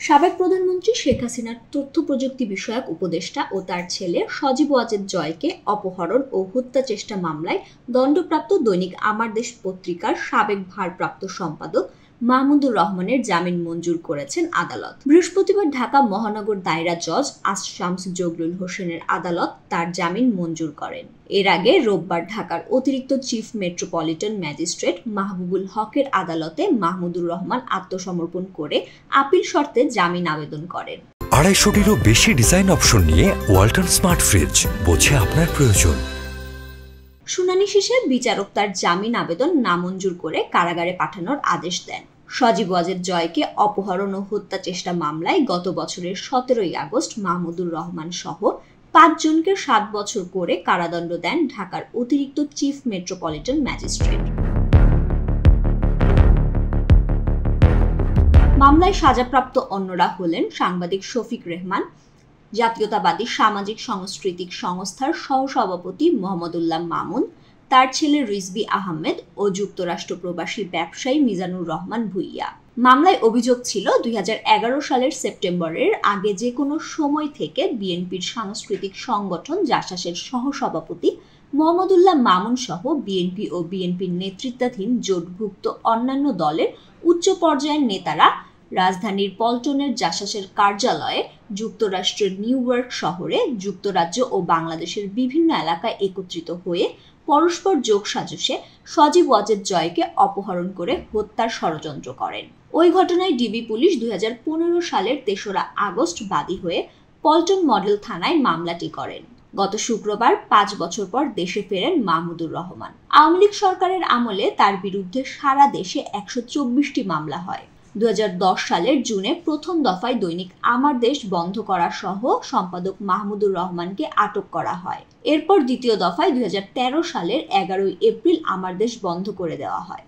সাবেক প্রধানমন্ত্রী শেখ হাসিনার তথ্য প্রযুক্তি বিষয়ক উপদেষ্টা ও তার ছেলে সজীব ওয়াজেদ জয়কে অপহরণ ও হত্যা চেষ্টা মামলায় দণ্ডপ্রাপ্ত দৈনিক আমার দেশ পত্রিকার সাবেক ভারপ্রাপ্ত সম্পাদক মাহমুদুর রহমানের জামিন মঞ্জুর করেছেন আদালত। বৃহস্পতিবার ঢাকা মহানগর দায়রা জজ শামস জগলুল হোসেনের আদালত তার জামিন মঞ্জুর করেন। এর আগে রোববার ঢাকার অতিরিক্ত চিফ মেট্রোপলিটন ম্যাজিস্ট্রেট মাহবুবুল হকের আদালতে মাহমুদুর রহমান আত্মসমর্পণ করে আপিল শর্তে জামিন আবেদন করেন। 250-টিরও বেশি ডিজাইন অপশন নিয়ে ওয়ালটন স্মার্ট ফ্রিজ, বোঝে আপনার প্রয়োজন। শুনানি শেষে বিচারক তার জামিন আবেদন নামঞ্জুর করে কারাগারে পাঠানোর আদেশ দেন। সজীব ওয়াজেদ জয়কে অপহরণ ও হত্যা চেষ্টা মামলায় গত বছরের 17ই আগস্ট মাহমুদুর রহমান সহ 5 জনকে 7 বছর করে কারাদণ্ড দেন ঢাকার অতিরিক্ত চিফ মেট্রোপলিটন ম্যাজিস্ট্রেট। মামলায় সাজাপ্রাপ্ত অন্যরা হলেন সাংবাদিক শফিক রেহমান, জাতীয়তাবাদী সামাজিক সাংস্কৃতিক সংস্থার সহসভাপতি মোহাম্মদুল্লাহ মামুন, তার ছেলে রিজভী আহমেদ ও যুক্তরাষ্ট্র প্রবাসী ব্যবসায়ী মিজানুর রহমান ভুইয়া। মামলায় অভিযোগ ছিল 2011 সালের সেপ্টেম্বরের আগে যে কোনো সময় থেকে বিএনপির সাংস্কৃতিক সংগঠন জাসাসের সহসভাপতি মোহাম্মদুল্লাহ মামুন সহ বিএনপি ও বিএনপির নেতৃত্বাধীন জোটভুক্ত অন্যান্য দলের উচ্চ পর্যায়ের নেতারা রাজধানীর পল্টনের জাসাসের কার্যালয়ে যুক্তরাষ্ট্রের নিউ ইয়র্ক শহরে যুক্তরাজ্য ও বাংলাদেশের বিভিন্ন এলাকায় একত্রিত হয়ে পরস্পর যোগসাজশে সজীব ওয়াজেদ জয়কে অপহরণ করে হত্যার ষড়যন্ত্র করেন। ওই ঘটনায় ডিবি পুলিশ 2015 সালের 3রা আগস্ট বাদী হয়ে পল্টন মডেল থানায় মামলাটি করেন। গত শুক্রবার 5 বছর পর দেশে ফেরেন মাহমুদুর রহমান। আওয়ামী লীগ সরকারের আমলে তার বিরুদ্ধে সারা দেশে 124টি মামলা হয়। 2010 সালের জুনে প্রথম দফায় দৈনিক আমার দেশ বন্ধ করা সহ সম্পাদক মাহমুদুর রহমানকে আটক করা হয়। এরপর দ্বিতীয় দফায় 2013 সালের 11 এপ্রিল আমার দেশ বন্ধ করে দেওয়া হয়।